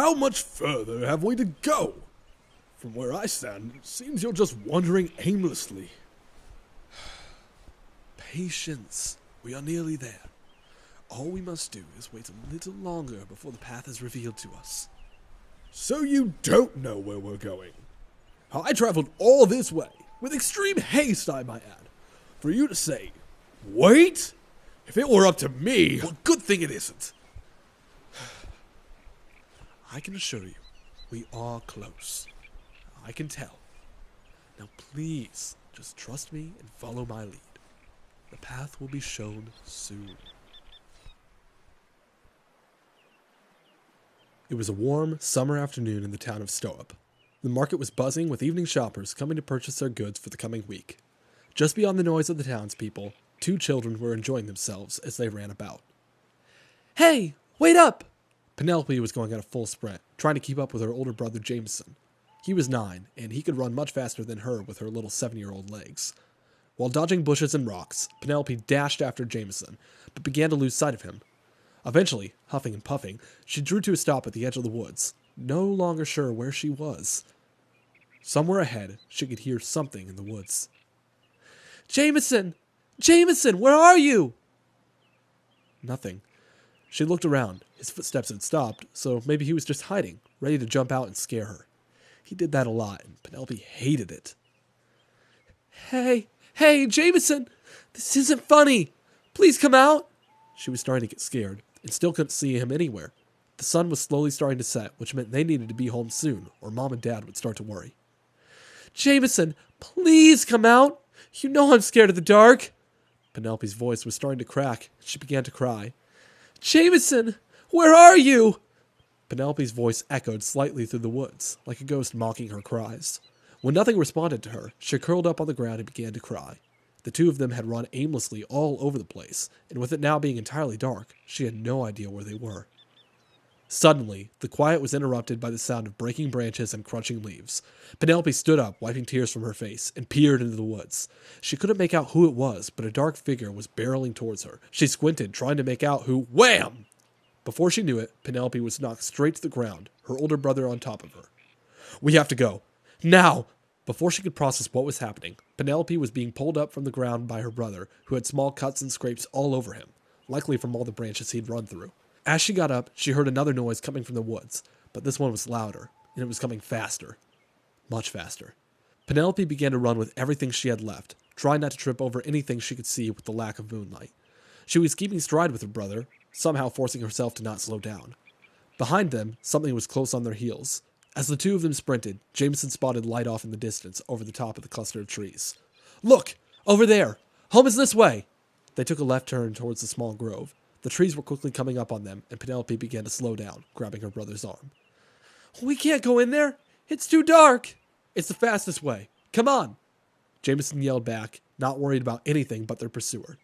How much further have we to go? From where I stand, it seems you're just wandering aimlessly. Patience. We are nearly there. All we must do is wait a little longer before the path is revealed to us. So you don't know where we're going. I traveled all this way, with extreme haste, I might add, for you to say, wait? If it were up to me... Well, good thing it isn't. I can assure you, we are close. I can tell. Now please, just trust me and follow my lead. The path will be shown soon. It was a warm, summer afternoon in the town of Storup. The market was buzzing with evening shoppers coming to purchase their goods for the coming week. Just beyond the noise of the townspeople, 2 children were enjoying themselves as they ran about. Hey, wait up! Penelope was going at a full sprint, trying to keep up with her older brother Jameson. He was 9, and he could run much faster than her with her little 7-year-old legs. While dodging bushes and rocks, Penelope dashed after Jameson, but began to lose sight of him. Eventually, huffing and puffing, she drew to a stop at the edge of the woods, no longer sure where she was. Somewhere ahead, she could hear something in the woods. Jameson! Jameson, where are you? Nothing. She looked around. His footsteps had stopped, so maybe he was just hiding, ready to jump out and scare her. He did that a lot, and Penelope hated it. Hey, Jameson! This isn't funny! Please come out! She was starting to get scared, and still couldn't see him anywhere. The sun was slowly starting to set, which meant they needed to be home soon, or Mom and Dad would start to worry. Jameson, please come out! You know I'm scared of the dark! Penelope's voice was starting to crack, and she began to cry. Jameson, where are you? Penelope's voice echoed slightly through the woods, like a ghost mocking her cries. When nothing responded to her, she curled up on the ground and began to cry. The 2 of them had run aimlessly all over the place, and with it now being entirely dark, she had no idea where they were. Suddenly, the quiet was interrupted by the sound of breaking branches and crunching leaves. Penelope stood up, wiping tears from her face, and peered into the woods. She couldn't make out who it was, but a dark figure was barreling towards her. She squinted, trying to make out who— Wham! Before she knew it, Penelope was knocked straight to the ground, her older brother on top of her. We have to go. Now! Before she could process what was happening, Penelope was being pulled up from the ground by her brother, who had small cuts and scrapes all over him, likely from all the branches he'd run through. As she got up, she heard another noise coming from the woods, but this one was louder, and it was coming faster. Much faster. Penelope began to run with everything she had left, trying not to trip over anything she could see with the lack of moonlight. She was keeping stride with her brother, somehow forcing herself to not slow down. Behind them, something was close on their heels. As the 2 of them sprinted, Jameson spotted light off in the distance over the top of the cluster of trees. Look! Over there! Home is this way! They took a left turn towards the small grove. The trees were quickly coming up on them, and Penelope began to slow down, grabbing her brother's arm. We can't go in there! It's too dark! It's the fastest way. Come on! Jameson yelled back, not worried about anything but their pursuer.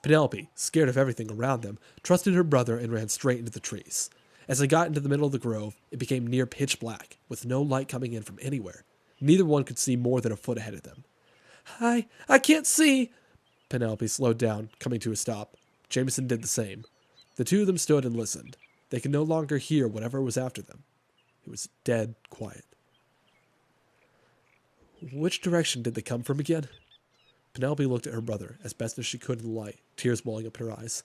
Penelope, scared of everything around them, trusted her brother and ran straight into the trees. As they got into the middle of the grove, it became near pitch black, with no light coming in from anywhere. Neither one could see more than a foot ahead of them. I can't see! Penelope slowed down, coming to a stop. Jameson did the same. The 2 of them stood and listened. They could no longer hear whatever was after them. It was dead quiet. Which direction did they come from again? Penelope looked at her brother as best as she could in the light, tears welling up in her eyes.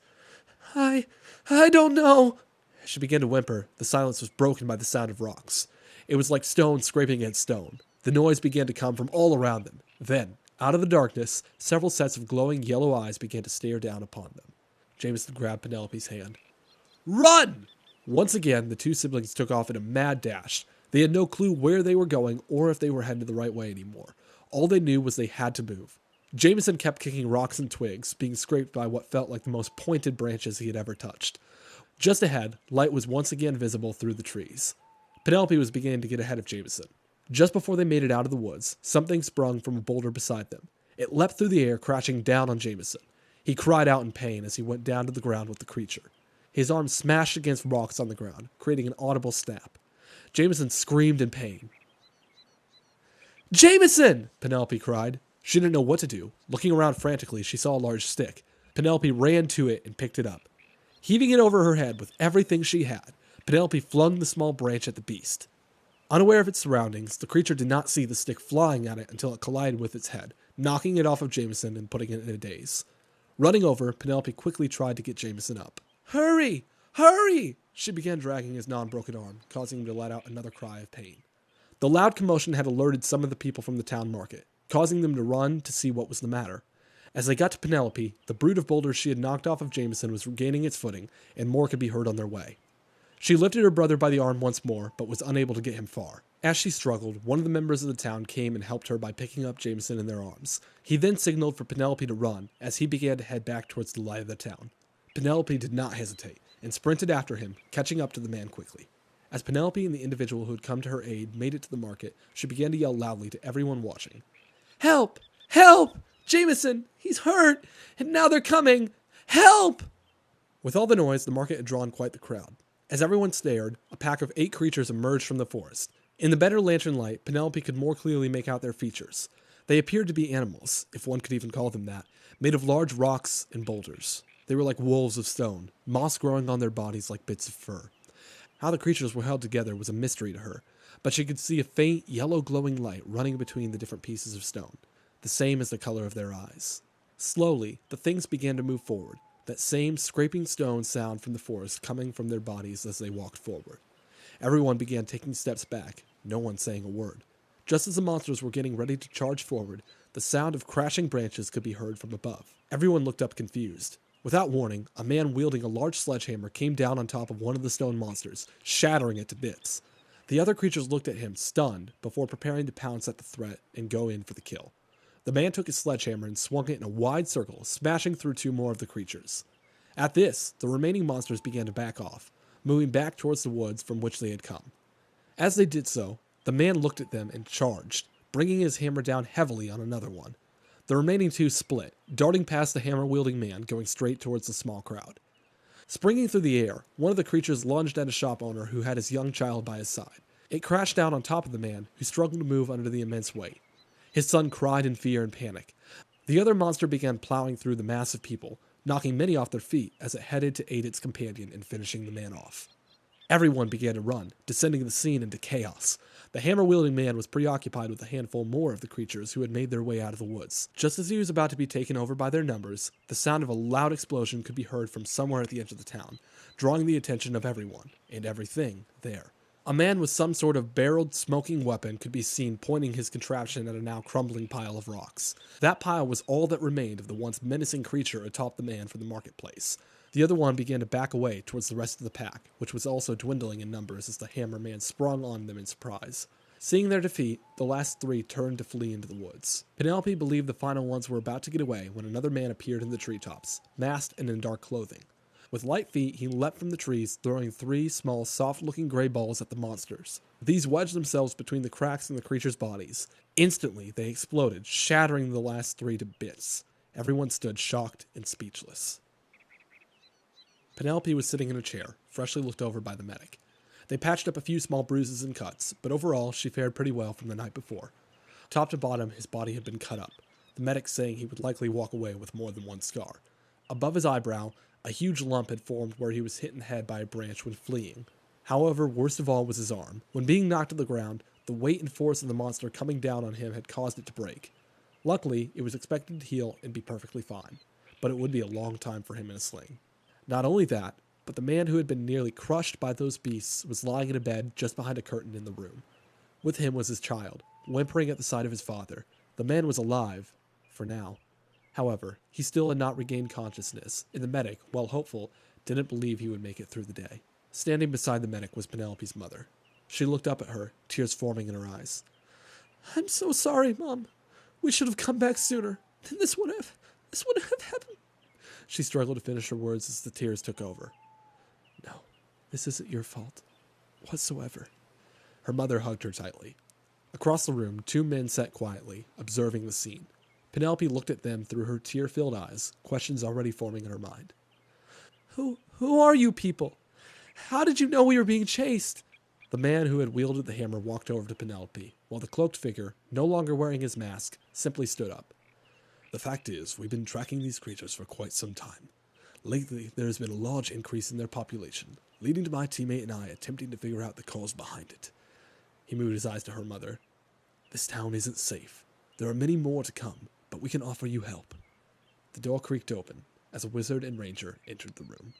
I don't know. As she began to whimper, the silence was broken by the sound of rocks. It was like stone scraping against stone. The noise began to come from all around them. Then, out of the darkness, several sets of glowing yellow eyes began to stare down upon them. Jameson grabbed Penelope's hand. Run! Once again, the 2 siblings took off in a mad dash. They had no clue where they were going or if they were headed the right way anymore. All they knew was they had to move. Jameson kept kicking rocks and twigs, being scraped by what felt like the most pointed branches he had ever touched. Just ahead, light was once again visible through the trees. Penelope was beginning to get ahead of Jameson. Just before they made it out of the woods, something sprung from a boulder beside them. It leapt through the air, crashing down on Jameson. He cried out in pain as he went down to the ground with the creature. His arm smashed against rocks on the ground, creating an audible snap. Jameson screamed in pain. Jameson! Penelope cried. She didn't know what to do. Looking around frantically, she saw a large stick. Penelope ran to it and picked it up. Heaving it over her head with everything she had, Penelope flung the small branch at the beast. Unaware of its surroundings, the creature did not see the stick flying at it until it collided with its head, knocking it off of Jameson and putting it in a daze. Running over, Penelope quickly tried to get Jameson up. "Hurry! Hurry!" She began dragging his non-broken arm, causing him to let out another cry of pain. The loud commotion had alerted some of the people from the town market, causing them to run to see what was the matter. As they got to Penelope, the brood of boulders she had knocked off of Jameson was regaining its footing, and more could be heard on their way. She lifted her brother by the arm once more, but was unable to get him far. As she struggled, one of the members of the town came and helped her by picking up Jameson in their arms. He then signaled for Penelope to run, as he began to head back towards the light of the town. Penelope did not hesitate, and sprinted after him, catching up to the man quickly. As Penelope and the individual who had come to her aid made it to the market, she began to yell loudly to everyone watching. "Help! Help! Jameson! He's hurt! And now they're coming! Help!" With all the noise, the market had drawn quite the crowd. As everyone stared, a pack of 8 creatures emerged from the forest. In the better lantern light, Penelope could more clearly make out their features. They appeared to be animals, if one could even call them that, made of large rocks and boulders. They were like wolves of stone, moss growing on their bodies like bits of fur. How the creatures were held together was a mystery to her, but she could see a faint, yellow glowing light running between the different pieces of stone, the same as the color of their eyes. Slowly, the things began to move forward, that same scraping stone sound from the forest coming from their bodies as they walked forward. Everyone began taking steps back, no one saying a word. Just as the monsters were getting ready to charge forward, the sound of crashing branches could be heard from above. Everyone looked up confused. Without warning, a man wielding a large sledgehammer came down on top of one of the stone monsters, shattering it to bits. The other creatures looked at him, stunned, before preparing to pounce at the threat and go in for the kill. The man took his sledgehammer and swung it in a wide circle, smashing through 2 more of the creatures. At this, the remaining monsters began to back off, moving back towards the woods from which they had come. As they did so, the man looked at them and charged, bringing his hammer down heavily on another one. The remaining 2 split, darting past the hammer-wielding man, going straight towards the small crowd. Springing through the air, one of the creatures lunged at a shop owner who had his young child by his side. It crashed down on top of the man, who struggled to move under the immense weight. His son cried in fear and panic. The other monster began plowing through the mass of people, knocking many off their feet as it headed to aid its companion in finishing the man off. Everyone began to run, descending the scene into chaos. The hammer-wielding man was preoccupied with a handful more of the creatures who had made their way out of the woods. Just as he was about to be taken over by their numbers, the sound of a loud explosion could be heard from somewhere at the edge of the town, drawing the attention of everyone, and everything, there. A man with some sort of barreled, smoking weapon could be seen pointing his contraption at a now crumbling pile of rocks. That pile was all that remained of the once menacing creature atop the man from the marketplace. The other one began to back away towards the rest of the pack, which was also dwindling in numbers as the hammer man sprung on them in surprise. Seeing their defeat, the last 3 turned to flee into the woods. Penelope believed the final ones were about to get away when another man appeared in the treetops, masked and in dark clothing. With light feet, he leapt from the trees, throwing 3 small, soft-looking gray balls at the monsters. These wedged themselves between the cracks in the creatures' bodies. Instantly, they exploded, shattering the last 3 to bits. Everyone stood shocked and speechless. Penelope was sitting in a chair, freshly looked over by the medic. They patched up a few small bruises and cuts, but overall, she fared pretty well from the night before. Top to bottom, his body had been cut up, the medic saying he would likely walk away with more than 1 scar. Above his eyebrow, a huge lump had formed where he was hit in the head by a branch when fleeing. However, worst of all was his arm. When being knocked to the ground, the weight and force of the monster coming down on him had caused it to break. Luckily, it was expected to heal and be perfectly fine, but it would be a long time for him in a sling. Not only that, but the man who had been nearly crushed by those beasts was lying in a bed just behind a curtain in the room. With him was his child, whimpering at the side of his father. The man was alive, for now. However, he still had not regained consciousness, and the medic, while hopeful, didn't believe he would make it through the day. Standing beside the medic was Penelope's mother. She looked up at her, tears forming in her eyes. "I'm so sorry, Mom. We should have come back sooner. Then this wouldn't have happened." She struggled to finish her words as the tears took over. "No, this isn't your fault, whatsoever." Her mother hugged her tightly. Across the room, 2 men sat quietly, observing the scene. Penelope looked at them through her tear-filled eyes, questions already forming in her mind. Who are you people? How did you know we were being chased?" The man who had wielded the hammer walked over to Penelope, while the cloaked figure, no longer wearing his mask, simply stood up. "The fact is, we've been tracking these creatures for quite some time. Lately, there has been a large increase in their population. leading to my teammate and I attempting to figure out the cause behind it. He moved his eyes to her mother. This town isn't safe. There are many more to come, but we can offer you help. The door creaked open as a wizard and ranger entered the room.